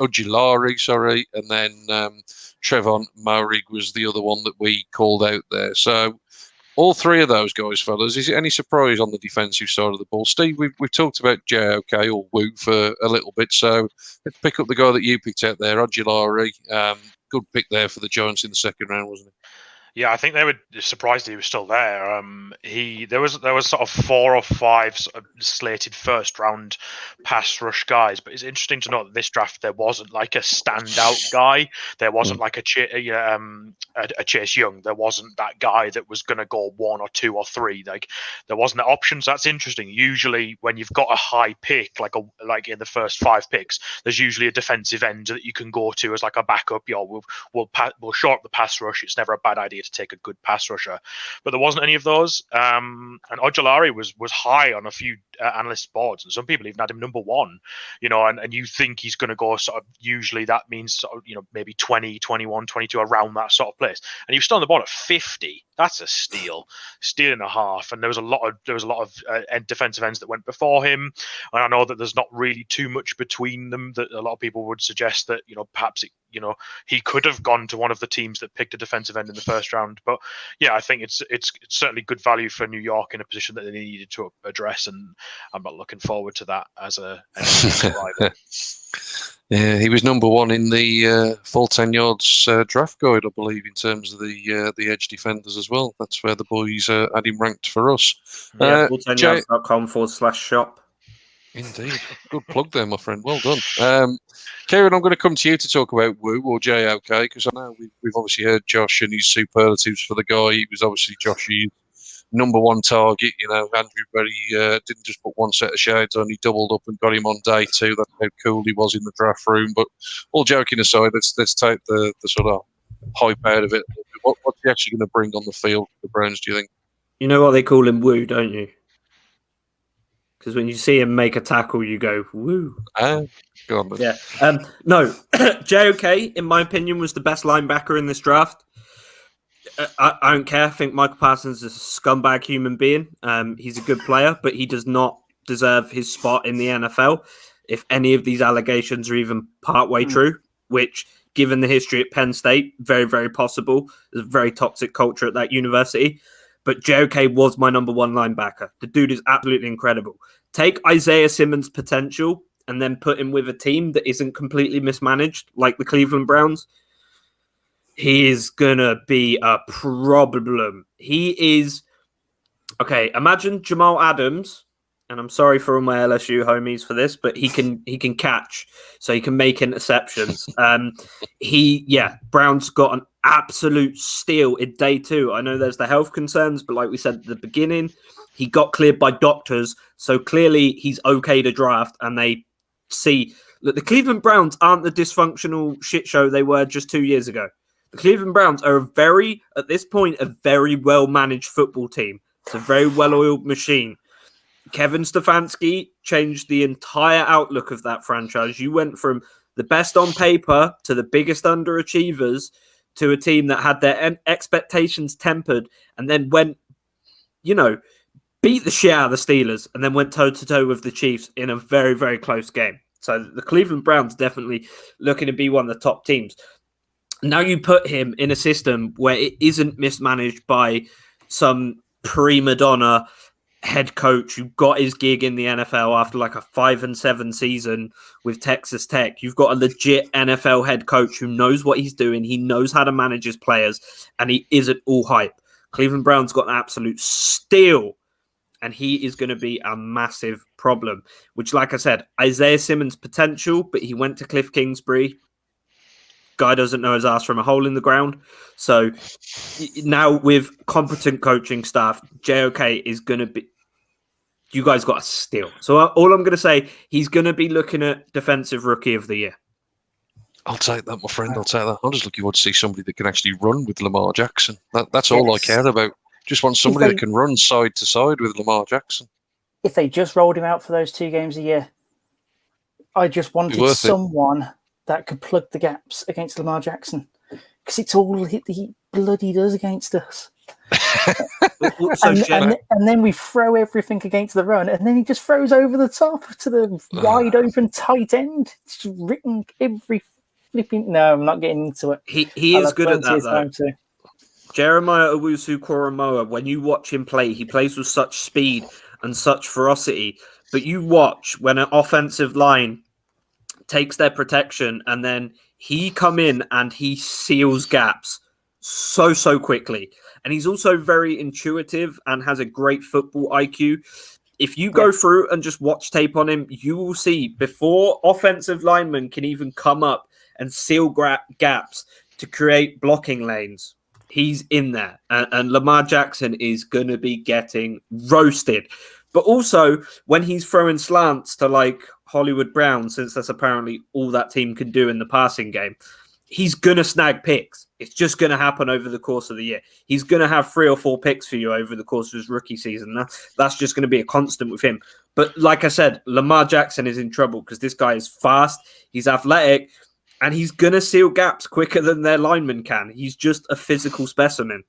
Ojulari, sorry, and then Trevon Moehrig was the other one that we called out there. So all three of those guys, fellas, is it any surprise on the defensive side of the ball? Steve, we've talked about JOK or Woo for a little bit, so let's pick up the guy that you picked out there, Ojulari. Good pick there for the Giants in the second round, wasn't it? Yeah, I think they were surprised he was still there. There was sort of 4 or 5 sort of slated first round pass rush guys, but it's interesting to note that this draft there wasn't like a standout guy. There wasn't like a Chase Young. There wasn't that guy that was going to go 1 or 2 or 3. Like there wasn't the options. That's interesting. Usually, when you've got a high pick, like in the first 5 picks, there's usually a defensive end that you can go to as like a backup. We'll short up the pass rush. It's never a bad idea to take a good pass rusher, but there wasn't any of those. And Ojulari was high on a few analyst boards, and some people even had him number 1. And you think he's going to go sort of. Usually that means sort of maybe 20, 21, 22 around that sort of place, and he was still on the board at 50. That's a steal and a half. And there was a lot of defensive ends that went before him, and I know that there's not really too much between them. That a lot of people would suggest that perhaps he could have gone to one of the teams that picked a defensive end in the first round. But yeah, I think it's certainly good value for New York in a position that they needed to address, and I'm not looking forward to that as a rival. Yeah, he was number 1 in the full 10 yards draft guide, I believe, in terms of the edge defenders as well. That's where the boys had him ranked for us. Yeah, full10yards.com/shop. Indeed. Good plug there, my friend. Well done. Kieran, I'm going to come to you to talk about Woo or JOK, because I know we've obviously heard Josh and his superlatives for the guy. He was obviously Josh's number 1 target. Andrew Berry didn't just put one set of shades on, he doubled up and got him on day 2. That's how cool he was in the draft room. But all joking aside, let's take the sort of hype out of it. What's he actually going to bring on the field for the Browns, do you think? You know what they call him Woo, don't you? Because when you see him make a tackle, you go, woo. Go on, yeah. No, JOK, in my opinion, was the best linebacker in this draft. I don't care. I think Michael Parsons is a scumbag human being. He's a good player, but he does not deserve his spot in the NFL. If any of these allegations are even partway true, which, given the history at Penn State, very, very possible. There's a very toxic culture at that university. But JOK was my number 1 linebacker. The dude is absolutely incredible. Take Isaiah Simmons' potential and then put him with a team that isn't completely mismanaged, like the Cleveland Browns. He is going to be a problem. He is... Okay, imagine Jamal Adams, and I'm sorry for all my LSU homies for this, but he can catch, so he can make interceptions. Brown's got an absolute steal in day 2. I know there's the health concerns, but like we said at the beginning, he got cleared by doctors, so clearly he's okay to draft, and they see... Look, the Cleveland Browns aren't the dysfunctional shit show they were just 2 years ago. The Cleveland Browns are at this point, a very well-managed football team. It's a very well-oiled machine. Kevin Stefanski changed the entire outlook of that franchise. You went from the best on paper to the biggest underachievers to a team that had their expectations tempered and then went, beat the shit out of the Steelers and then went toe-to-toe with the Chiefs in a very, very close game. So the Cleveland Browns definitely looking to be one of the top teams. Now you put him in a system where it isn't mismanaged by some prima donna head coach who got his gig in the NFL after like a 5-7 season with Texas Tech. You've got a legit NFL head coach who knows what he's doing. He knows how to manage his players, and he isn't all hype. Cleveland Browns got an absolute steal, and he is going to be a massive problem. Which, like I said, Isaiah Simmons potential, but he went to Cliff Kingsbury. Guy doesn't know his ass from a hole in the ground. So now with competent coaching staff, JOK is going to be. You guys got to steal. So all I'm going to say, he's going to be looking at Defensive Rookie of the Year. I'll take that, my friend. I'll take that. I'm just looking forward to see somebody that can actually run with Lamar Jackson. That's all I care about. Just want somebody that can run side to side with Lamar Jackson. If they just rolled him out for those 2 games a year, I just wanted someone that could plug the gaps against Lamar Jackson, because it's all he bloody does against us. and then we throw everything against the run, and then he just throws over the top to the wide open tight end. It's just written every flipping. No, I'm not getting into it. He is good at that, though. Jeremiah Owusu-Koramoah, when you watch him play, he plays with such speed and such ferocity. But you watch when an offensive line takes their protection, and then he come in and he seals gaps so quickly. And he's also very intuitive and has a great football IQ. If you go through and just watch tape on him, you will see before offensive linemen can even come up and seal gaps to create blocking lanes, he's in there. And Lamar Jackson is going to be getting roasted. But also, when he's throwing slants to like Hollywood Brown, since that's apparently all that team can do in the passing game, he's going to snag picks. It's just going to happen over the course of the year. He's going to have 3 or 4 picks for you over the course of his rookie season. That's just going to be a constant with him. But like I said, Lamar Jackson is in trouble because this guy is fast, he's athletic, and he's going to seal gaps quicker than their linemen can. He's just a physical specimen.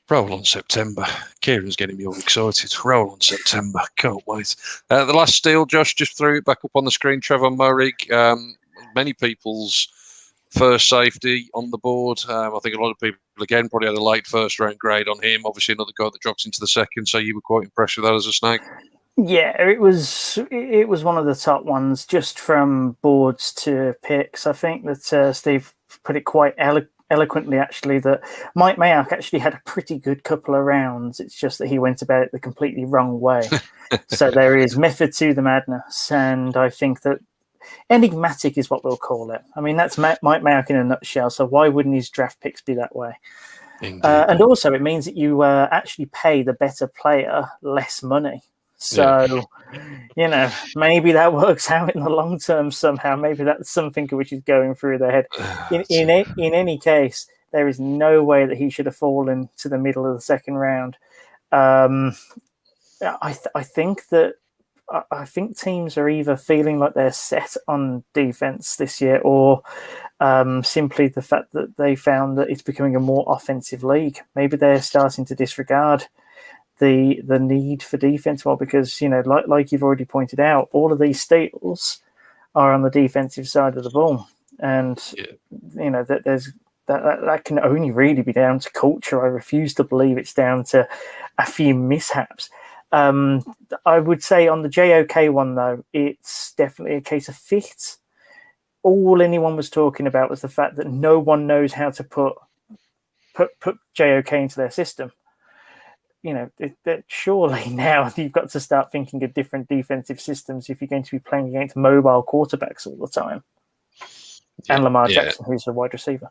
Roll on September. Kieran's getting me all excited. Roll on September. Can't wait. The last steal, Josh just threw it back up on the screen. Trevor Moehrig. Many people's first safety on the board. I think a lot of people, again, probably had a late first-round grade on him. Obviously, another guy that drops into the second, so you were quite impressed with that as a snag. Yeah, it was one of the top ones, just from boards to picks. I think that Steve put it quite eloquently, actually, that Mike Mayock actually had a pretty good couple of rounds. It's just that he went about it the completely wrong way. So there is method to the madness, and I think that enigmatic is what we'll call it. I mean, that's Mike Mayock in a nutshell, so why wouldn't his draft picks be that way? And also, it means that you actually pay the better player less money. So, maybe that works out in the long term somehow. Maybe that's something which is going through their head. In any case, there is no way that he should have fallen to the middle of the second round. I think teams are either feeling like they're set on defense this year, or simply the fact that they found that it's becoming a more offensive league. Maybe they're starting to disregard the need for defense more, because like you've already pointed out, all of these steals are on the defensive side of the ball, and that there's that can only really be down to culture. I refuse to believe it's down to a few mishaps. I would say on the JOK one, though, it's definitely a case of fit. All anyone was talking about was the fact that no one knows how to put JOK into their system. Surely now you've got to start thinking of different defensive systems if you're going to be playing against mobile quarterbacks all the time. And Lamar Jackson, who's a wide receiver.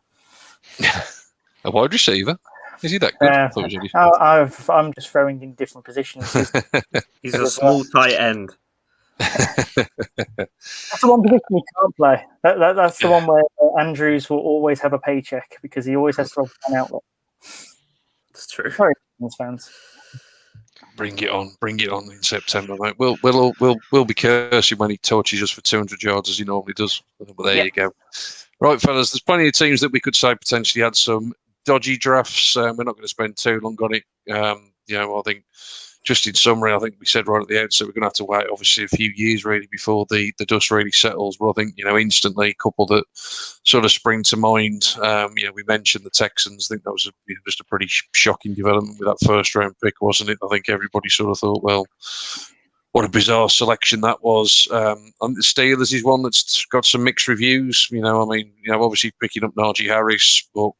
A wide receiver? Is he that good? I'm just throwing in different positions. He's a small tight end. That's the one position he can't play. That's the one where Andrews will always have a paycheck because he always has to have an outlet. That's true. Sorry, fans. Bring it on in September, mate. We'll be cursing when he torches us for 200 yards as he normally does. But there you go. Right, fellas, there's plenty of teams that we could say potentially had some dodgy drafts. We're not going to spend too long on it. I think just in summary, I think we said right at the outset we're going to have to wait, obviously, a few years really before the dust really settles. But I think instantly, a couple that sort of spring to mind. We mentioned the Texans. I think that was just a pretty shocking development with that first round pick, wasn't it? I think everybody sort of thought, well, what a bizarre selection that was. And the Steelers is one that's got some mixed reviews. Obviously picking up Najee Harris, but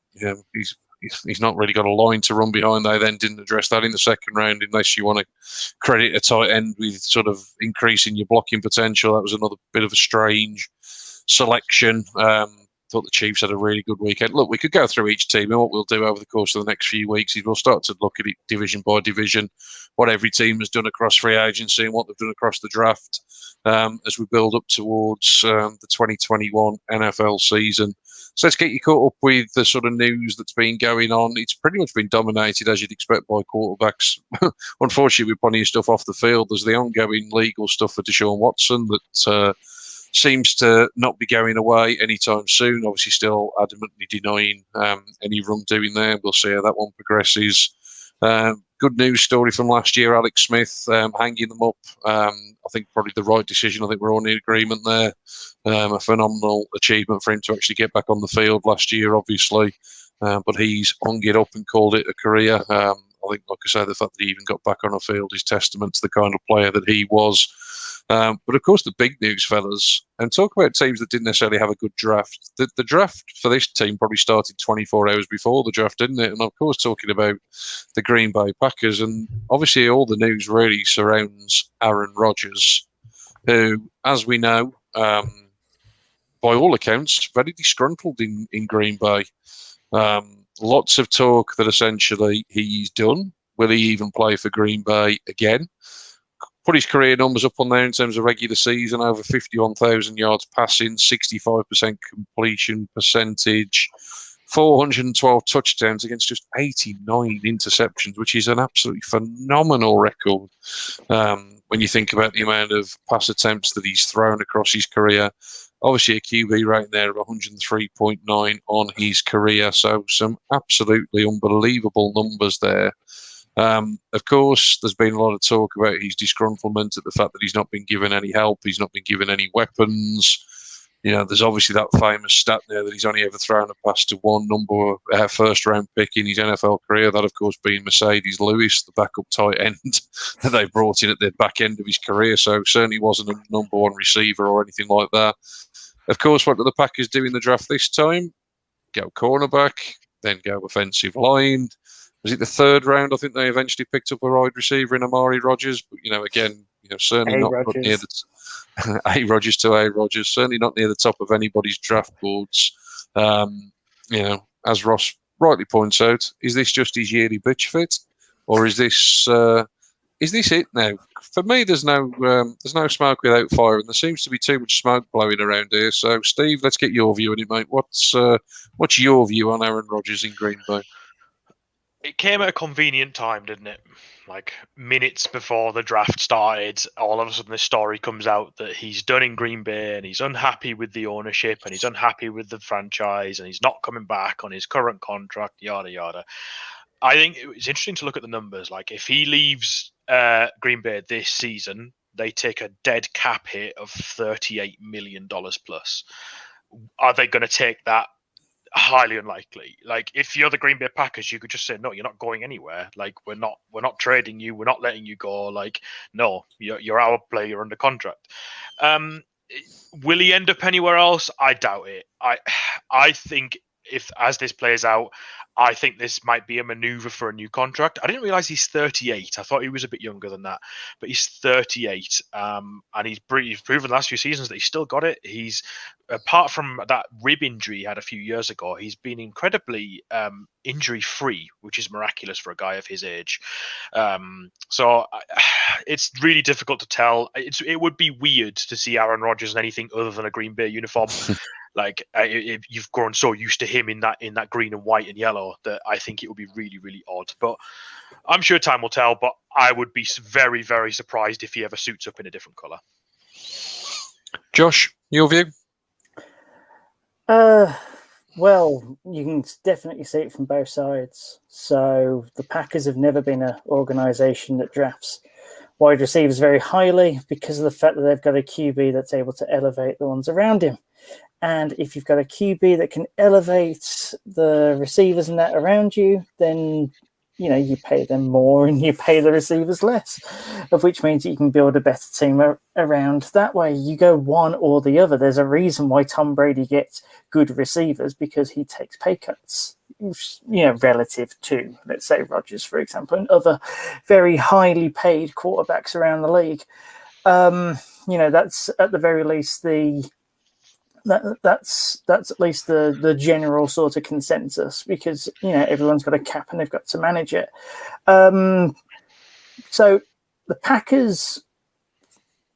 he's he's not really got a line to run behind. They then didn't address that in the second round, unless you want to credit a tight end with sort of increasing your blocking potential. That was another bit of a strange selection. Thought the Chiefs had a really good weekend. Look, we could go through each team, and what we'll do over the course of the next few weeks is we'll start to look at it division by division, what every team has done across free agency and what they've done across the draft as we build up towards the 2021 NFL season. So let's get you caught up with the sort of news that's been going on. It's pretty much been dominated, as you'd expect, by quarterbacks. Unfortunately, with plenty of stuff off the field. There's the ongoing legal stuff for Deshaun Watson that seems to not be going away anytime soon. Obviously, still adamantly denying any wrongdoing there. We'll see how that one progresses. Good news story from last year, Alex Smith hanging them up. I think probably the right decision. I think we're all in agreement there. A phenomenal achievement for him to actually get back on the field last year, obviously. But he's hung it up and called it a career. I think, like I say, the fact that he even got back on the field is testament to the kind of player that he was. But of course, the big news, fellas, and talk about teams that didn't necessarily have a good draft. The draft for this team probably started 24 hours before the draft, didn't it? And of course, talking about the Green Bay Packers, and obviously all the news really surrounds Aaron Rodgers, who, as we know, by all accounts, very disgruntled in Green Bay. Lots of talk that essentially he's done. Will he even play for Green Bay again? Put his career numbers up on there in terms of regular season, over 51,000 yards passing, 65% completion percentage, 412 touchdowns against just 89 interceptions, which is an absolutely phenomenal record when you think about the amount of pass attempts that he's thrown across his career. Obviously, a QB rating there of 103.9 on his career, so some absolutely unbelievable numbers there. Of course, there's been a lot of talk about his disgruntlement at the fact that he's not been given any help, he's not been given any weapons. You know, there's obviously that famous stat there that he's only ever thrown a pass to one first-round pick in his NFL career. That, of course, being Mercedes Lewis, the backup tight end that they brought in at the back end of his career. So certainly wasn't a number one receiver or anything like that. Of course, what do the Packers do in the draft this time? Go cornerback, then go offensive line. Was it the third round? I think they eventually picked up a wide receiver in Amari Rodgers. But, certainly not near the A. Rodgers to A. Rodgers, certainly not near the top of anybody's draft boards. As Ross rightly points out, is this just his yearly bitch fit, or is this it now? For me, there's no smoke without fire, and there seems to be too much smoke blowing around here. So, Steve, let's get your view on it, mate. What's your view on Aaron Rodgers in Green Bay? It came at a convenient time, didn't it? Like minutes before the draft started, all of a sudden this story comes out that he's done in Green Bay and he's unhappy with the ownership and he's unhappy with the franchise and he's not coming back on his current contract, yada, yada. I think it's interesting to look at the numbers. Like if he leaves Green Bay this season, they take a dead cap hit of $38 million plus. Are they going to take that? Highly unlikely. Like if you're the Green Bay Packers, you could just say, no, you're not going anywhere. Like we're not trading you. We're not letting you go. Like, no, you're our player. You're under contract. Will he end up anywhere else? I doubt it. I think if as this plays out, I think this might be a maneuver for a new contract. I didn't realize he's 38. I thought he was a bit younger than that, but he's 38. And he's proven the last few seasons that he's still got it. He's, apart from that rib injury he had a few years ago, he's been incredibly injury-free, which is miraculous for a guy of his age. So it's really difficult to tell. It would be weird to see Aaron Rodgers in anything other than a Green Bay uniform. Like you've grown so used to him in that green and white and yellow that I think it would be really, really odd. But I'm sure time will tell. But I would be very, very surprised if he ever suits up in a different color. Josh, your view? Well, you can definitely see it from both sides. So the Packers have never been an organization that drafts wide receivers very highly because of the fact that they've got a QB that's able to elevate the ones around him. And if you've got a QB that can elevate the receivers and that around you, then, you pay them more and you pay the receivers less, of which means you can build a better team around that way. You go one or the other. There's a reason why Tom Brady gets good receivers because he takes pay cuts. relative to, let's say, Rodgers, for example, and other very highly paid quarterbacks around the league. That's at the very least that's at least the general sort of consensus, because everyone's got a cap and they've got to manage it. So the Packers,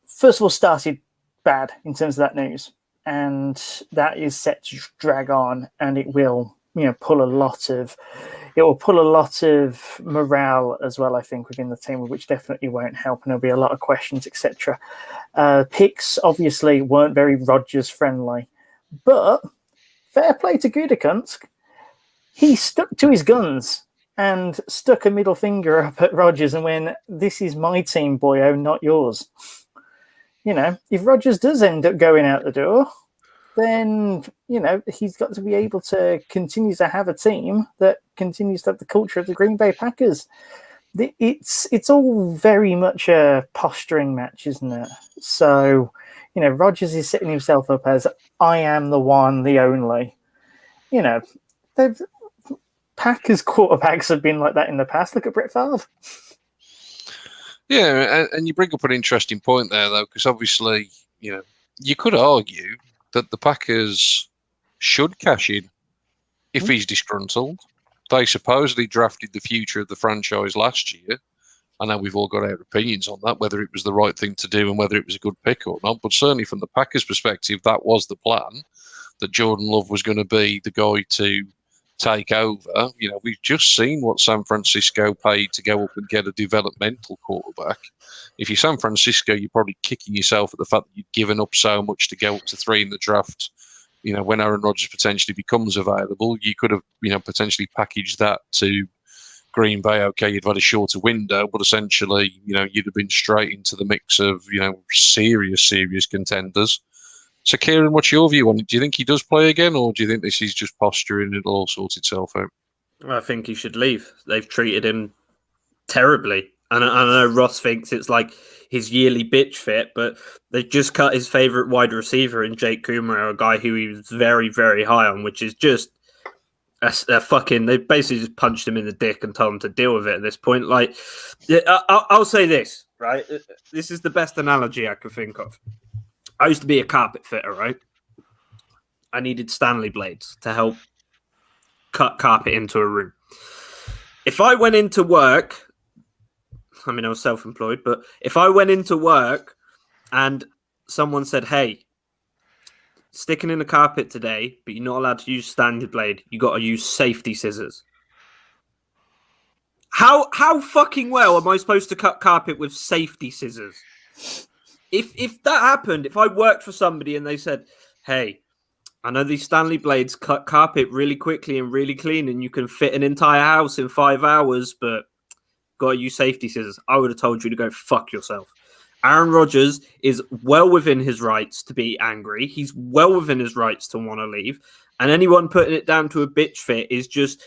first of all, started bad in terms of that news, and that is set to drag on, and it will pull a lot of morale as well, I think, within the team, which definitely won't help, and there'll be a lot of questions, etc. Picks obviously weren't very Rodgers friendly, but fair play to Gutekunst. He stuck to his guns and stuck a middle finger up at Rodgers and went, "This is my team, boyo, not yours." If Rodgers does end up going out the door, then he's got to be able to continue to have a team that continues to have the culture of the Green Bay Packers. It's all very much a posturing match, isn't it? So, Rodgers is setting himself up as, I am the one, the only. Packers quarterbacks have been like that in the past. Look at Brett Favre. Yeah, and you bring up an interesting point there, though, because obviously, you could argue that the Packers should cash in if he's disgruntled. They supposedly drafted the future of the franchise last year. I know we've all got our opinions on that, whether it was the right thing to do and whether it was a good pick or not. But certainly from the Packers' perspective, that was the plan, that Jordan Love was going to be the guy to take over. We've just seen what San Francisco paid to go up and get a developmental quarterback. If you're San Francisco, you're probably kicking yourself at the fact that you've given up so much to go up to 3 in the draft. When Aaron Rodgers potentially becomes available, you could have, potentially packaged that to Green Bay. Okay, you'd had a shorter window, but essentially, you'd have been straight into the mix of, serious contenders. So, Kieran, what's your view on it? Do you think he does play again, or do you think this is just posturing and it'll all sort itself out? I think he should leave. They've treated him terribly. And I know Ross thinks it's like his yearly bitch fit, but they just cut his favourite wide receiver in Jake Kumar, a guy who he was very, very high on, which is just a fucking... They basically just punched him in the dick and told him to deal with it at this point. Like, I'll say this, right? This is the best analogy I could think of. I used to be a carpet fitter, right? I needed Stanley blades to help cut carpet into a room. If I went into work... I was self-employed, but if I went into work and someone said, "Hey, sticking in the carpet today, but you're not allowed to use standard blade. You got to use safety scissors." How fucking well am I supposed to cut carpet with safety scissors? If that happened, if I worked for somebody and they said, "Hey, I know these Stanley blades cut carpet really quickly and really clean, and you can fit an entire house in 5 hours, but got to use safety scissors," I would have told you to go fuck yourself. Aaron Rodgers is well within his rights to be angry. He's well within his rights to want to leave. And anyone putting it down to a bitch fit is just...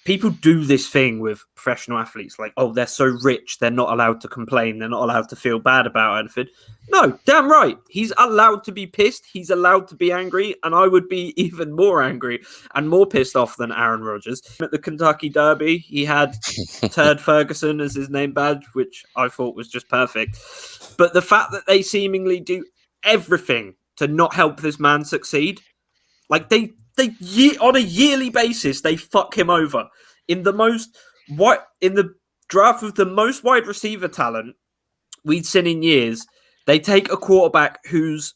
People do this thing with professional athletes, like, oh, they're so rich, they're not allowed to complain, they're not allowed to feel bad about anything. No, damn right. He's allowed to be pissed, he's allowed to be angry, and I would be even more angry and more pissed off than Aaron Rodgers. At the Kentucky Derby, he had Turd Ferguson as his name badge, which I thought was just perfect. But the fact that they seemingly do everything to not help this man succeed, like they on a yearly basis, they fuck him over. In the draft of the most wide receiver talent we'd seen in years, they take a quarterback whose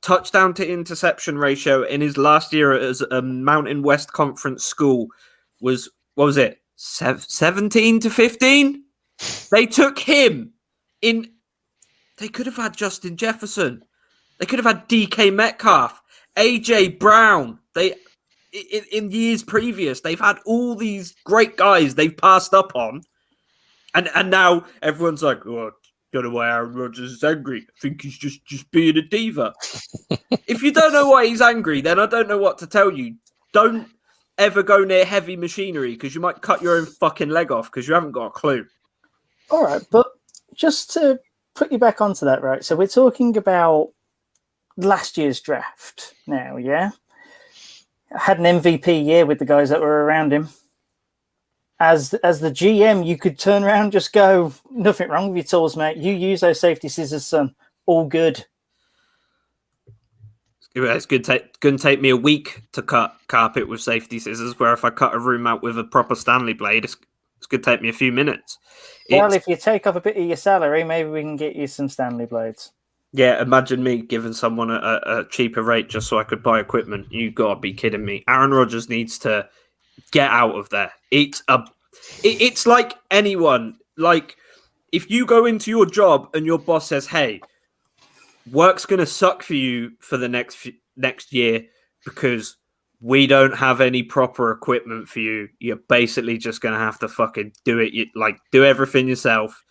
touchdown to interception ratio in his last year as a Mountain West Conference school was, what was it, 17 to 15? They took him in. They could have had Justin Jefferson. They could have had DK Metcalf. AJ Brown. In years previous, they've had all these great guys they've passed up on, and now everyone's like, "Oh, don't know why Aaron Rodgers is angry. I think he's just being a diva." If you don't know why he's angry, then I don't know what to tell you. Don't ever go near heavy machinery because you might cut your own fucking leg off because you haven't got a clue. All right, but just to put you back onto that, right? So we're talking about last year's draft now, yeah? had an MVP year with the guys that were around him. As the GM, you could turn around and just go, nothing wrong with your tools, mate. You use those safety scissors, son. All good. It's going to take me a week to cut carpet with safety scissors, where if I cut a room out with a proper Stanley blade, it's going to take me a few minutes. Well, if you take off a bit of your salary, maybe we can get you some Stanley blades. Yeah, imagine me giving someone a cheaper rate just so I could buy equipment. You've got to be kidding me. Aaron Rodgers needs to get out of there. It's like anyone. Like, if you go into your job and your boss says, hey, work's going to suck for you for the next year because we don't have any proper equipment for you. You're basically just going to have to fucking do it. Do everything yourself.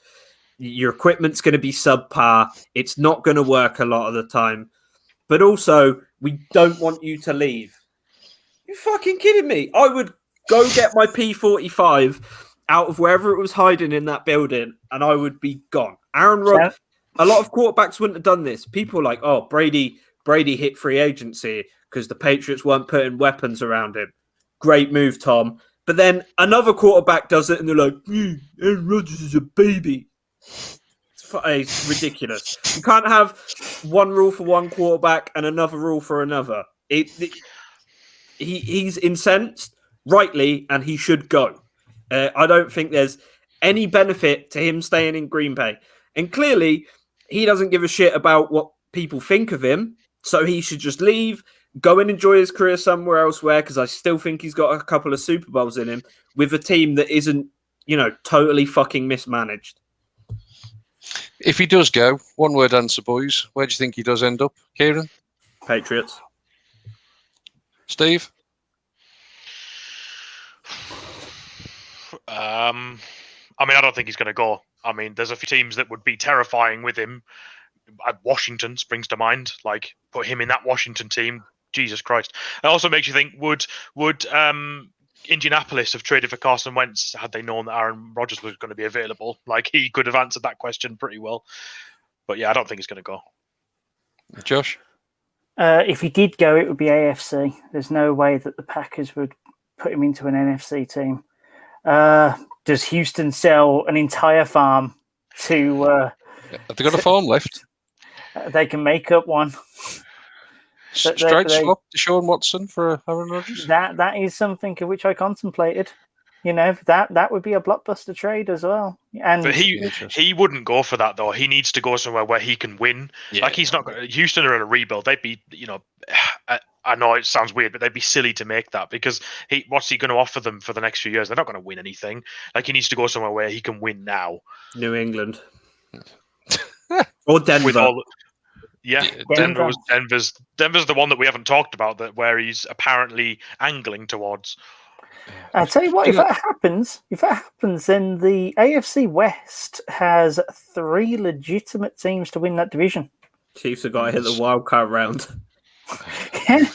Your equipment's going to be subpar. It's not going to work a lot of the time. But also, we don't want you to leave. You fucking kidding me? I would go get my P45 out of wherever it was hiding in that building, and I would be gone. Aaron Rodgers. A lot of quarterbacks wouldn't have done this. People are like, oh, Brady hit free agency because the Patriots weren't putting weapons around him. Great move, Tom. But then another quarterback does it, and they're like, Aaron Rodgers is a baby. It's ridiculous. You can't have one rule for one quarterback and another rule for another. He's incensed, rightly, and he should go. I don't think there's any benefit to him staying in Green Bay. And clearly, he doesn't give a shit about what people think of him, so he should just leave, go and enjoy his career somewhere elsewhere, because I still think he's got a couple of Super Bowls in him, with a team that isn't, totally fucking mismanaged. If he does go, one word answer, boys. Where do you think he does end up, Kieran? Patriots. Steve? I don't think he's going to go. There's a few teams that would be terrifying with him. Washington springs to mind. Like, put him in that Washington team. Jesus Christ. It also makes you think, would Indianapolis have traded for Carson Wentz had they known that Aaron Rodgers was going to be available? Like, he could have answered that question pretty well. But yeah, I don't think he's going to go. Josh? If he did go, it would be AFC. There's no way that the Packers would put him into an NFC team. Does Houston sell an entire farm to... have they got a farm left? They can make up one. Straight swap to Deshaun Watson for Aaron Rodgers? That is something of which I contemplated. That would be a blockbuster trade as well. And but he wouldn't go for that, though. He needs to go somewhere where he can win. Yeah. Like, he's not... Houston are in a rebuild. They'd be, I know it sounds weird, but they'd be silly to make that, because what's he going to offer them for the next few years? They're not going to win anything. Like, he needs to go somewhere where he can win now. New England. Or Denver. Denver's the one that we haven't talked about, that where he's apparently angling towards. I'll tell you what, if that happens, then the AFC West has 3 legitimate teams to win that division. Chiefs have got to hit the wild card round. Yeah,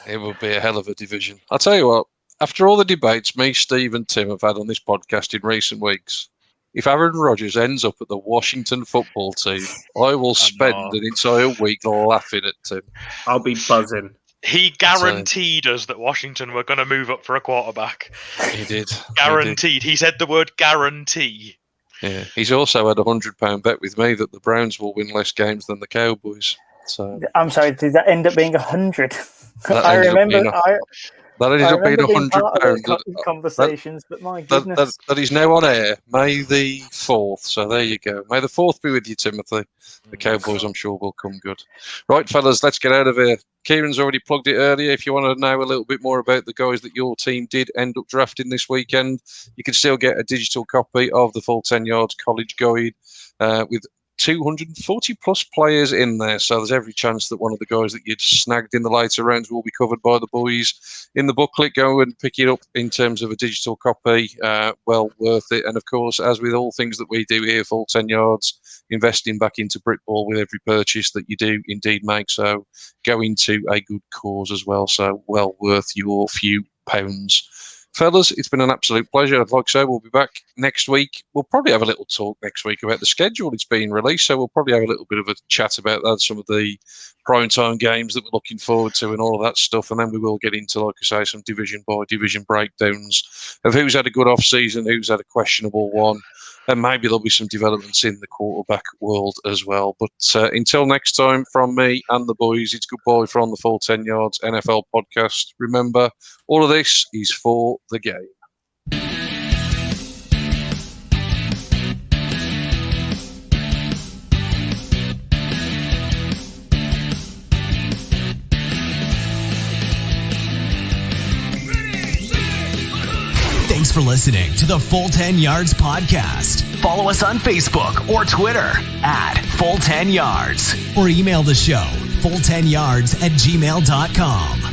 it will be a hell of a division. I'll tell you what, after all the debates me, Steve and Tim have had on this podcast in recent weeks, if Aaron Rodgers ends up at the Washington football team, I will spend an entire week laughing at Tim. I'll be buzzing. He guaranteed us that Washington were going to move up for a quarterback. He did. Guaranteed. He said the word guarantee. Yeah. He's also had £100 bet with me that the Browns will win less games than the Cowboys. So I'm sorry, did that end up being 100? I remember. That ended up being £100. Conversations, but my goodness. That is now on air, May the 4th. So there you go. May the 4th be with you, Timothy. The Cowboys, I'm sure, will come good. Right, fellas, let's get out of here. Kieran's already plugged it earlier. If you want to know a little bit more about the guys that your team did end up drafting this weekend, you can still get a digital copy of the Full 10 Yards College Guide with 240 plus players in there, so there's every chance that one of the guys that you'd snagged in the later rounds will be covered by the boys in the booklet. Go and pick it up in terms of a digital copy. Well worth it. And of course, as with all things that we do here, Full 10 Yards, investing back into Britball with every purchase that you do indeed make, so go into a good cause as well, so well worth your few pounds. fellas, it's been an absolute pleasure. Like I say, we'll be back next week. We'll probably have a little talk next week about the schedule. It's being released, so we'll probably have a little bit of a chat about that, some of the primetime games that we're looking forward to and all of that stuff. And then we will get into, like I say, some division-by-division breakdowns of who's had a good off-season, who's had a questionable one, and maybe there'll be some developments in the quarterback world as well. But until next time, from me and the boys, it's goodbye from the Full 10 Yards NFL podcast. Remember, all of this is for the game. Thanks for listening to the Full 10 Yards podcast. Follow us on Facebook or Twitter at Full 10 Yards, or email the show full10yards@gmail.com.